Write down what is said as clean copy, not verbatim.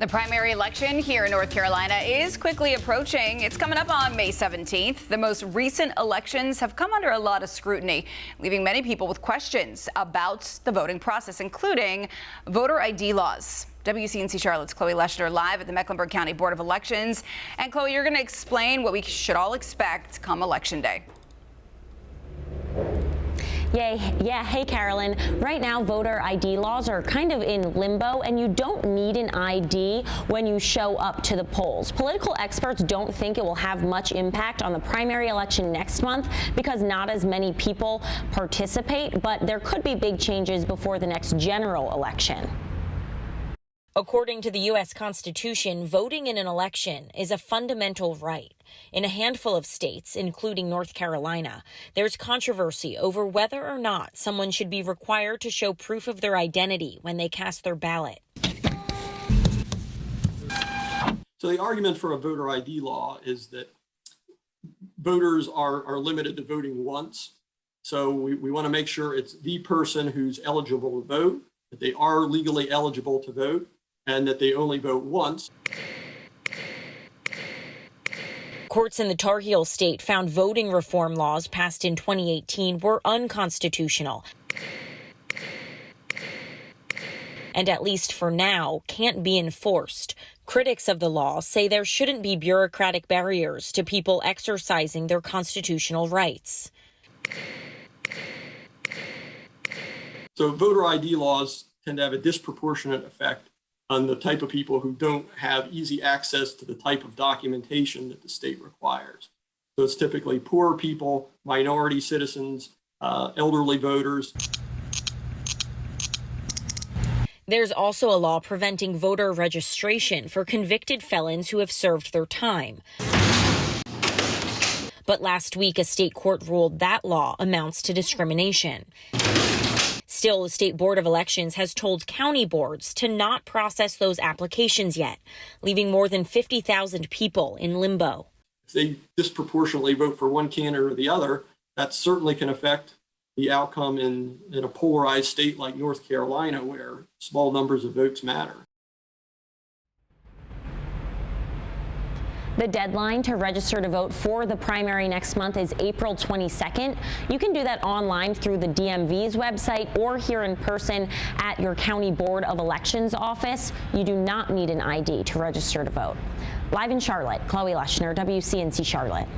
The primary election here in North Carolina is quickly approaching. It's coming up on May 17th. The most recent elections have come under a lot of scrutiny, leaving many people with questions about the voting process, including voter ID laws. WCNC Charlotte's Chloe Leshner live at the Mecklenburg County Board of Elections. And Chloe, you're going to explain what we should all expect come Election Day. Yeah. Hey, Carolyn. Right now, voter ID laws are kind of in limbo, and you don't need an ID when you show up to the polls. Political experts don't think it will have much impact on the primary election next month because not as many people participate, but there could be big changes before the next general election. According to the U.S. Constitution, voting in an election is a fundamental right. In a handful of states, including North Carolina, there's controversy over whether or not someone should be required to show proof of their identity when they cast their ballot. So the argument for a voter ID law is that voters are limited to voting once. So we want to make sure it's the person who's eligible to vote, that they are legally eligible to vote, and that they only vote once. Courts in the Tar Heel state found voting reform laws passed in 2018 were unconstitutional, and at least for now, can't be enforced. Critics of the law say there shouldn't be bureaucratic barriers to people exercising their constitutional rights. So voter ID laws tend to have a disproportionate effect on the type of people who don't have easy access to the type of documentation that the state requires. So it's typically poor people, minority citizens, elderly voters. There's also a law preventing voter registration for convicted felons who have served their time. But last week, a state court ruled that law amounts to discrimination. Still, the State Board of Elections has told county boards to not process those applications yet, leaving more than 50,000 people in limbo. If they disproportionately vote for one candidate or the other, that certainly can affect the outcome in a polarized state like North Carolina, where small numbers of votes matter. The deadline to register to vote for the primary next month is April 22nd. You can do that online through the DMV's website or here in person at your County Board of Elections office. You do not need an ID to register to vote. Live in Charlotte, Chloe Leshner, WCNC Charlotte.